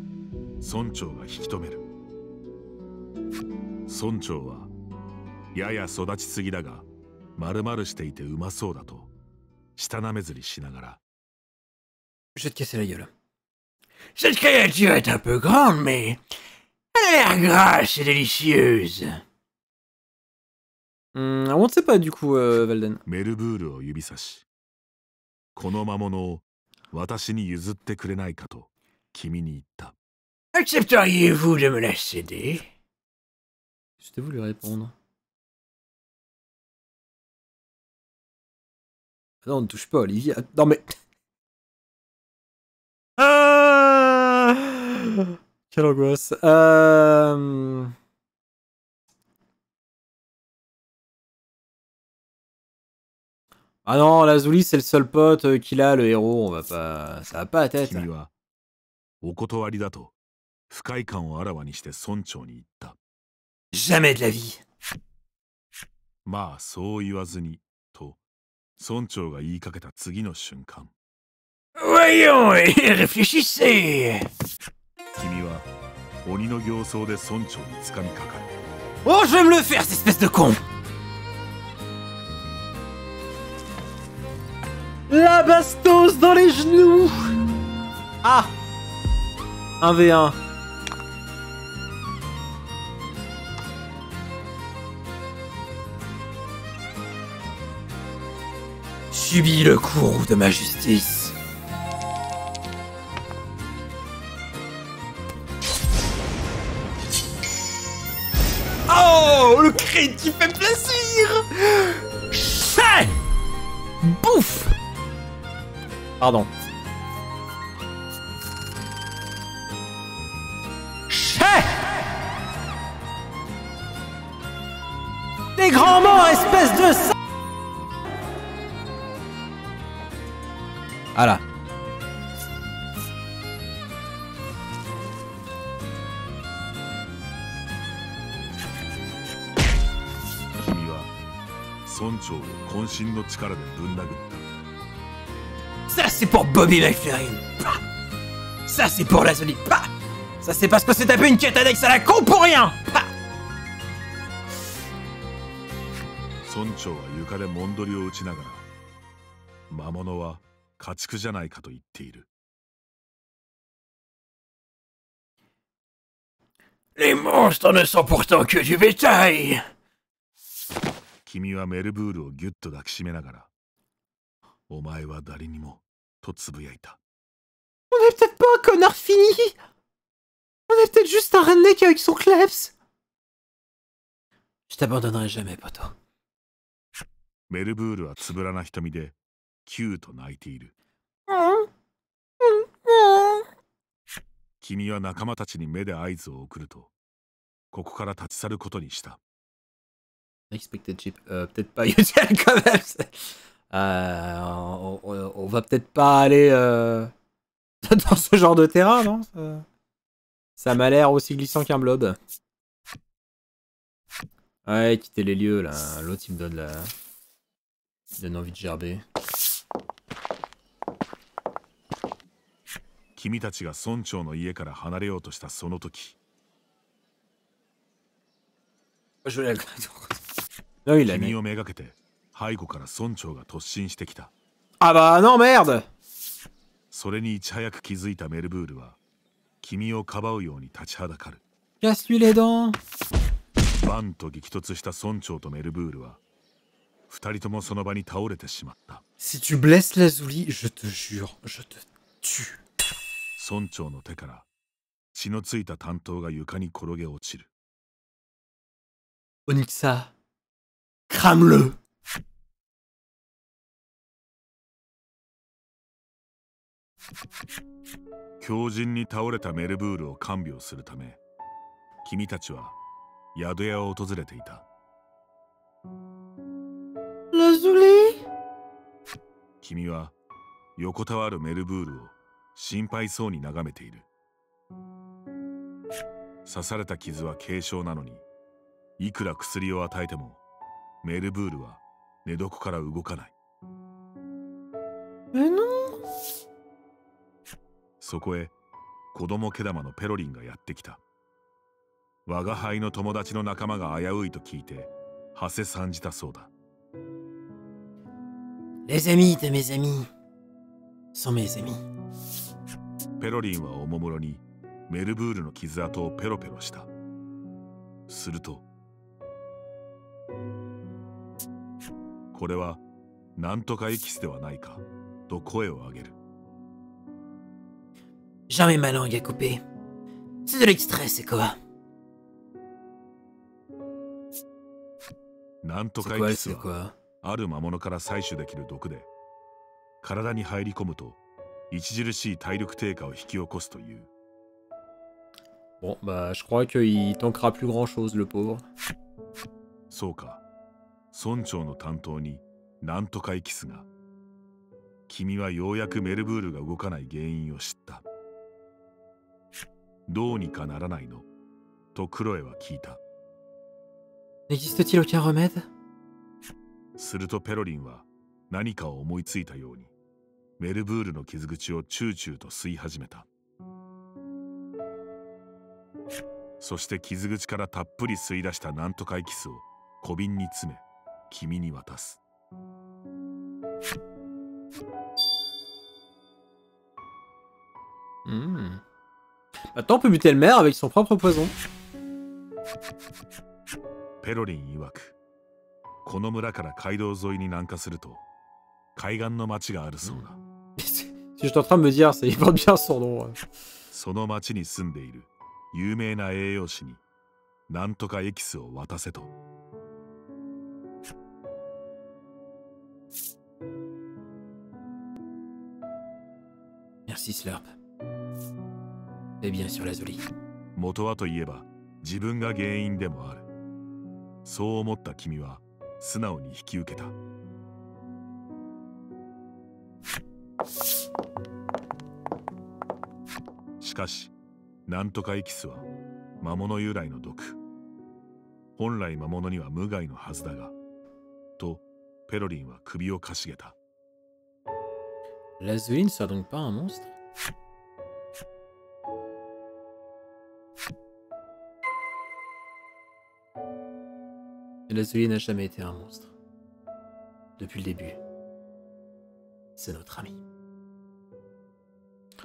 村長が引き止める。村長はやや育ちすぎだが丸々していてうまそうだと舌なめずりしながら。Je vais te casser la gueule. Cette créature est un peu grande, mais elle a l'air grasse et délicieuse. On ne sait pas du coup, Valden. メルブールを指さし、この魔物を私に譲ってくれないかと君に言った。Accepteriez-vous de me la céder? Je t'ai voulu répondre. Ah non, ne touche pas, Olivia. Non mais... Quelle angoisse. Ah non, Lazuli c'est le seul pote qu'il a, le héros, on va pas... Ça va pas à tête. 君はお断りだと不快感をあらわにして村長に言った。Jamais de la vie. まあそう言わずにと村長が言いかけた次の瞬間。Voyons, réfléchissez. 君は鬼の形相で村長に掴みかかる。Oh, je vais me le faire, cette espèce de con. La bastos dans les genoux. Ah 1v1. Subis le courroux de ma justice. Oh, le cri qui fait plaisir. Chais. Bouffe. Pardon. Chais. Des grands mots, espèce de sa... Voilà. Ça c'est pour Bobby McFerrin. Ça c'est pour Lazuli. Ça c'est parce que c'est tapé une quête annexe à la con pour rien. 村長は床でもんどりを打ちながら魔物は家畜じゃないかと言っている。Les monstres ne sont pourtant que du bétail. 君はメルブールをギュッと抱きしめながらお前は誰にもとつぶやいた。 On est peut-être pas un connard fini. On est peut-être juste un redneck avec son kleps. Je t'abandonnerai jamais, poto. メルブールはつぶらな瞳でキューと泣いている。君は仲間たちに目で合図を送るとここから立ち去ることにした。 Expected chip. Peut-être pas Yotiel quand même. On va peut-être pas aller dans ce genre de terrain, non? Ça m'a l'air aussi glissant qu'un blob. Ouais, quitter les lieux là. L'autre il me donne la... Il donne envie de gerber. 君たちが村長の家から離れようとしたその時。Je vais la... Non, il a 君をめがけて背後から村長が突進してきた。 Ah bah non, merde! それにいち早く気づいたメルブールは君をかばうように立ちはだかる。 Casse-lui les dents! バンと激突した村長とメルブールは二人ともその場に倒れてしまった。 Si tu blesses Lazuli, je te jure, je te tue. 村長の手から血のついた短刀が床に転げ落ちる。 Onyxa, crame-le! 強靭に倒れたメルブールを看病するため、君たちは宿屋を訪れていた。ラズリー。君は横たわるメルブールを心配そうに眺めている。刺された傷は軽傷なのに、いくら薬を与えてもメルブールは寝床から動かない。そこへ子供毛玉のペロリンがやってきた。我が輩の友達の仲間が危ういと聞いて馳せ参じたそうだ。Les amis de mes amis sont mes amis。ペロリンはおもむろにメルブールの傷跡をペロペロした。すると、これはなんとかエキスではないかと声を上げる。Jamais ma langue est coupée. C'est de l'extrait, c'est quoi? なんとかエキスはある魔物から採取できる毒で、体に入り込むと著しい体力低下を引き起こすという。Bon, bah, je crois qu'il tankera plus grand chose, le pauvre. そうか、村長の担当になんとかエキスが。君はようやくメルブールが動かない原因を知った。どうにかならないのとクロエは聞いた。N'existe-t-il aucun remède? するとペロリンは何かを思いついたようにメルブールの傷口をチューチューと吸い始めた。そして傷口からたっぷり吸い出したなんとかエキスを小瓶に詰め君に渡す。Maintenant, on peut buter le maire avec son propre poison. ペロリン曰く、この村から街道沿いに南下すると海岸の町があるそうだ。Si j'étais en train de me dire, il porte bien son nom. その町に住んでいる有名な栄養士になんとかエキスを渡せと。Merci, Slurp. Et bien sûr, Lazuli. 元はといえば自分が原因でもある。そう思った君は素直に引き受けた。しかしなんとかエキスは魔物由来の毒。本来魔物には無害のはずだが、とペロリンは首をかしげた。Lazuli ne sera donc pas un monstre? Lazuli n'a jamais été un monstre. Depuis le début. C'est notre ami.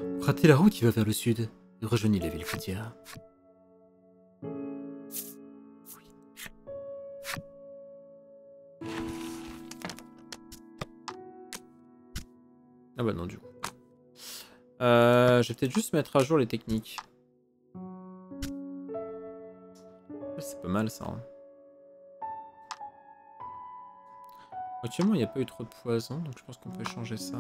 Empruntez la route qui va vers le sud et rejoignez la ville côtière. Ah bah non, du coup. Je vais peut-être juste mettre à jour les techniques. C'est pas mal ça. Hein. Actuellement, il n'y a pas eu trop de poison, donc je pense qu'on peut changer ça.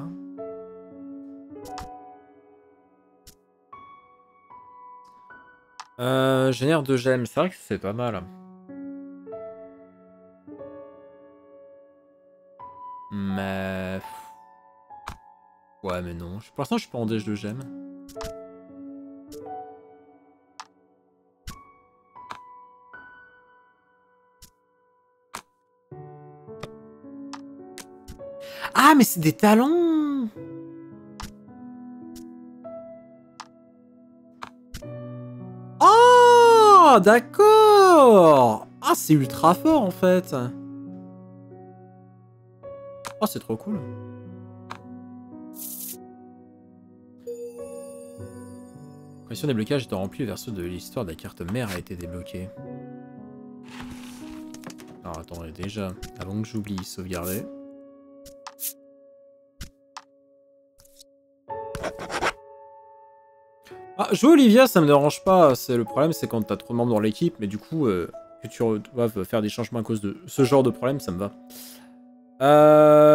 Génère de gemmes, c'est vrai que c'est pas mal. Mais... Ouais, mais non. Pour l'instant, je suis pas en déj de gemmes. Ah, mais c'est des talons! Oh, d'accord! Ah, c'est ultra fort, en fait. Oh, c'est trop cool. Pression déblocage étant rempli, le verso de l'histoire de la carte mère a été débloqué. Alors, attendez, déjà, avant que j'oublie, sauvegarder. Ah, jouer Olivia, ça me dérange pas. Le problème, c'est quand t'as trop de membres dans l'équipe, mais du coup, que tu doives faire des changements à cause de ce genre de problème, ça me va.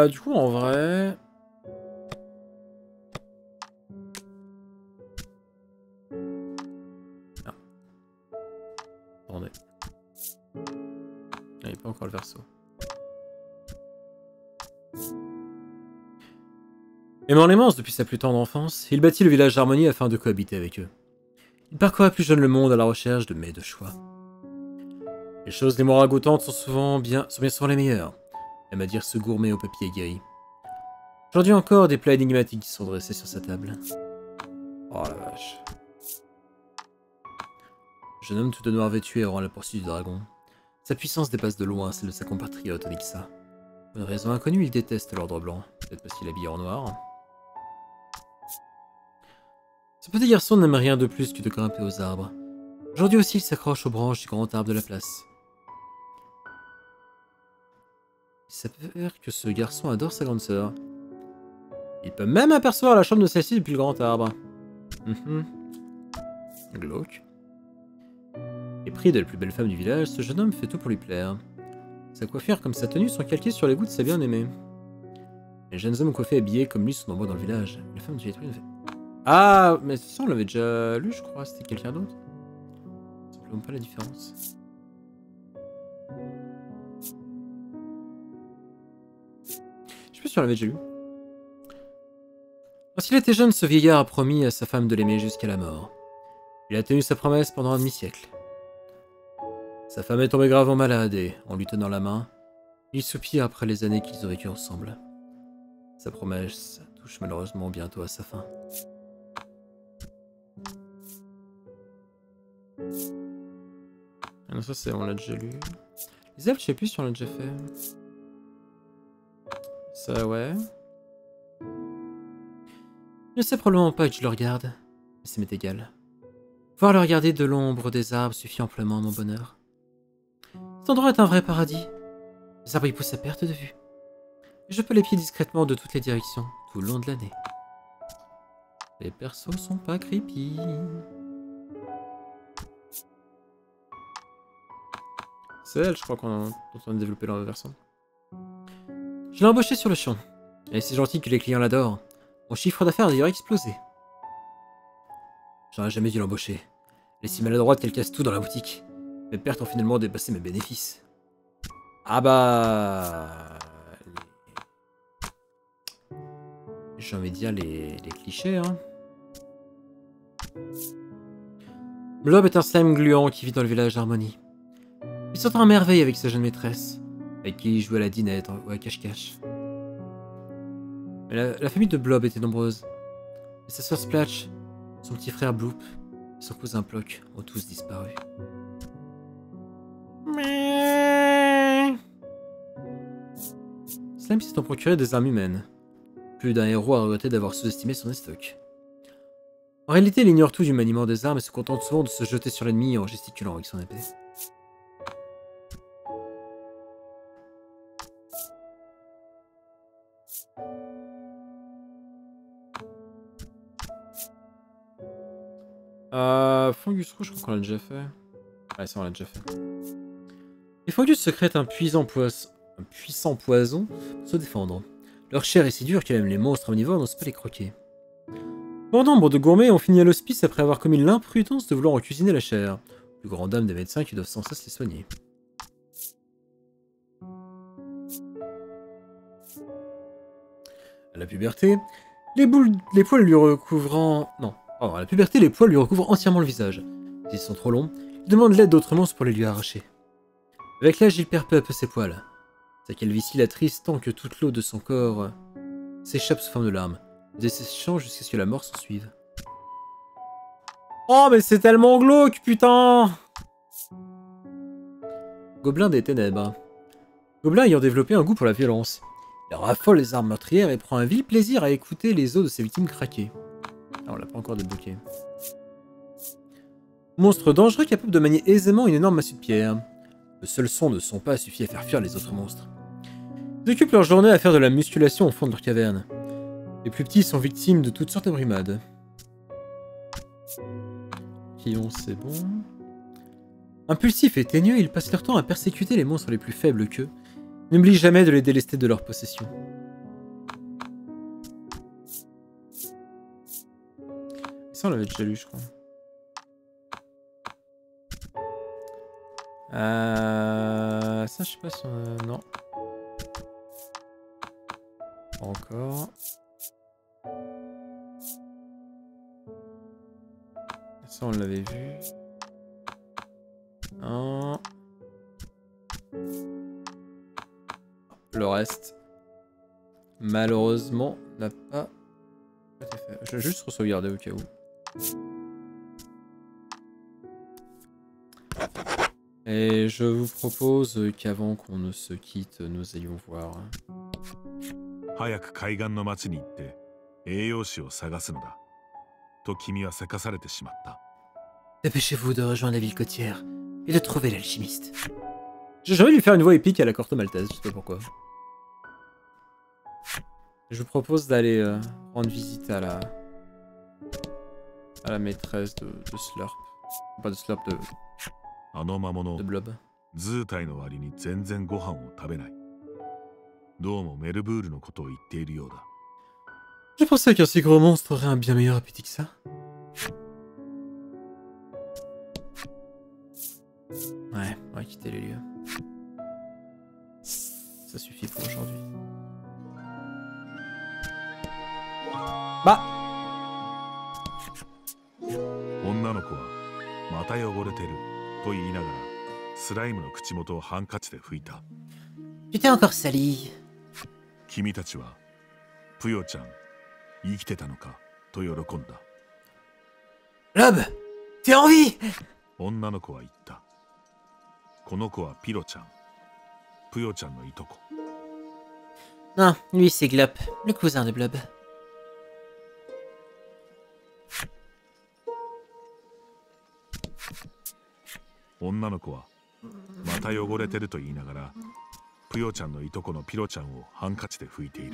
Du coup, en vrai... n'y a pas encore le verso. Aimant les monstres depuis sa plus tendre enfance, il bâtit le village d'Harmonie afin de cohabiter avec eux. Il parcourait plus jeune le monde à la recherche de mets de choix. Les choses les moins ragoûtantes sont bien souvent les meilleures, aime à dire ce gourmet au papier aguerri. Aujourd'hui encore, des plats énigmatiques sont dressés sur sa table. Oh la vache. Le jeune homme tout de noir vêtu errant à la poursuite du dragon. Sa puissance dépasse de loin celle de sa compatriote Onyxa. Pour une raison inconnue, il déteste l'ordre blanc. Peut-être parce qu'il est habillé en noir. Ce petit garçon n'aime rien de plus que de grimper aux arbres. Aujourd'hui aussi, il s'accroche aux branches du grand arbre de la place. Il s'avère que ce garçon adore sa grande sœur. Il peut même apercevoir la chambre de celle-ci depuis le grand arbre. Glauque. Épris de la plus belle femme du village, ce jeune homme fait tout pour lui plaire. Sa coiffure comme sa tenue sont calquées sur les goûts de sa bien-aimée. Les jeunes hommes coiffés et habillés comme lui sont nombreux dans le village. La femme du Twin fait... Ah, mais ça on l'avait déjà lu, je crois. C'était quelqu'un d'autre. Simplement pas la différence. Je sais pas si on l'avait déjà lu. Lorsqu'il était jeune, ce vieillard a promis à sa femme de l'aimer jusqu'à la mort. Il a tenu sa promesse pendant un demi-siècle. Sa femme est tombée gravement malade et, en lui tenant la main, il soupire après les années qu'ils ont vécues ensemble. Sa promesse touche malheureusement bientôt à sa fin. Ah non, ça c'est, on l'a déjà lu. Les elfes, je sais plus si on l'a déjà fait. Ça, ouais. Je ne sais probablement pas que je le regarde, mais ça m'est égal. Voir le regarder de l'ombre des arbres suffit amplement à mon bonheur. Cet endroit est un vrai paradis. Les arbres y poussent à perte de vue. Et je peux les pieds discrètement de toutes les directions, tout le long de l'année. Les persos sont pas creepy. C'est elle, je crois qu'on a développé leur version. Je l'ai embauché sur le champ. Elle est si gentille que les clients l'adorent. Mon chiffre d'affaires a d'ailleurs explosé. J'aurais jamais dû l'embaucher. Elle est si maladroite qu'elle casse tout dans la boutique. Mes pertes ont finalement dépassé mes bénéfices. Ah bah... J'ai envie de dire les clichés, hein. Blob est un slime gluant qui vit dans le village d'Harmonie. Il s'entend à merveille avec sa jeune maîtresse, avec qui il joue à la dinette ou à cache-cache. Mais la famille de Blob était nombreuse. Et sa sœur Splatch, son petit frère Bloop et son cousin Plock ont tous disparu. Slime s'est en procuré des armes humaines. Plus d'un héros a regretté d'avoir sous-estimé son estoc. En réalité, il ignore tout du maniement des armes et se contente souvent de se jeter sur l'ennemi en gesticulant avec son épée. Fungus rouge, je crois qu'on l'a déjà fait. Ouais, ça on l'a déjà fait. Les fungus secrètent un puissant poison pour se défendre. Leur chair est si dure que même les monstres omnivores n'osent pas les croquer. Bon nombre de gourmets ont fini à l'hospice après avoir commis l'imprudence de vouloir en cuisiner la chair. Plus grand dame des médecins qui doivent sans cesse les soigner. À la puberté, les poils lui recouvrant... Non. À la puberté, les poils lui recouvrent entièrement le visage. S'ils sont trop longs, il demande l'aide d'autres monstres pour les lui arracher. Avec l'âge, il perd peu à peu ses poils. Sa calvitie l'attriste tant que toute l'eau de son corps s'échappe sous forme de larmes, desséchant jusqu'à ce que la mort s'en suive. Oh, mais c'est tellement glauque, putain! Gobelin des ténèbres. Gobelin ayant développé un goût pour la violence. Il raffole les armes meurtrières et prend un vil plaisir à écouter les os de ses victimes craquer. Ah, on l'a pas encore débloqué. Monstre dangereux capable de manier aisément une énorme massue de pierre. Le seul son de son pas suffit à faire fuir les autres monstres. Ils occupent leur journée à faire de la musculation au fond de leur caverne. Les plus petits sont victimes de toutes sortes de brimades. Kion, c'est bon. Impulsifs et teigneux, ils passent leur temps à persécuter les monstres les plus faibles qu'eux. N'oublie jamais de les délester de leur possession. Ça, on l'avait déjà lu, je crois. Ça, je sais pas si on a... Non. Pas encore. Ça, on l'avait vu. Non. Le reste, malheureusement, n'a pas été fait. Je vais juste re-sauvegarder au cas où. Et je vous propose qu'avant qu'on ne se quitte, nous allions voir. 早く海岸の町に行って栄養士を探すのだと君はせかされてしまった。 Dépêchez-vous de rejoindre la ville côtière et de trouver l'alchimiste. J'ai jamais lui faire une voix épique à la Corto Maltese, je sais pas pourquoi. Je vous propose d'aller rendre visite à la maîtresse de Slurp. Pas de Slurp, de あの魔物 Blob. 図体の割に全然ご飯を食べない。どうもメルブールのことを言っているようだ。 Je pensais qu'un si gros monstre aurait un bien meilleur appétit que ça. Ouais, on va quitter les lieux. Ça suffit pour aujourd'hui. Bah 女の子はまた汚れてると言いながらスライムの口元をハンカチで拭いた。 Tu t'es encore sali. 君たちはぷよちゃん生きてたのかと喜んだ。 Lob, t'es en vie. 女の子は言った。この子はピロちゃん、ぷよちゃんのいとこ。 Non, lui c'est Glop, le cousin de Blob. 女の子はまた汚れてると言いながらぷよちゃんのいとこのピロちゃんをハンカチで拭いている。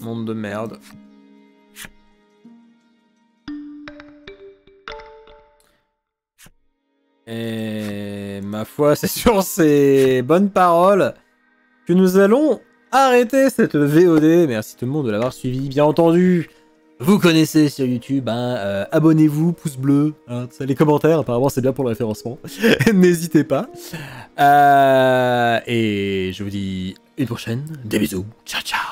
Monde de merde. Et ma foi, c'est sur ces bonnes paroles que nous allons arrêter cette VOD. Merci tout le monde de l'avoir suivi, bien entendu. Vous connaissez sur YouTube, hein, abonnez-vous, pouce bleu, hein, les commentaires, apparemment c'est bien pour le référencement. N'hésitez pas. Et je vous dis une prochaine. Des bisous. Ciao, ciao.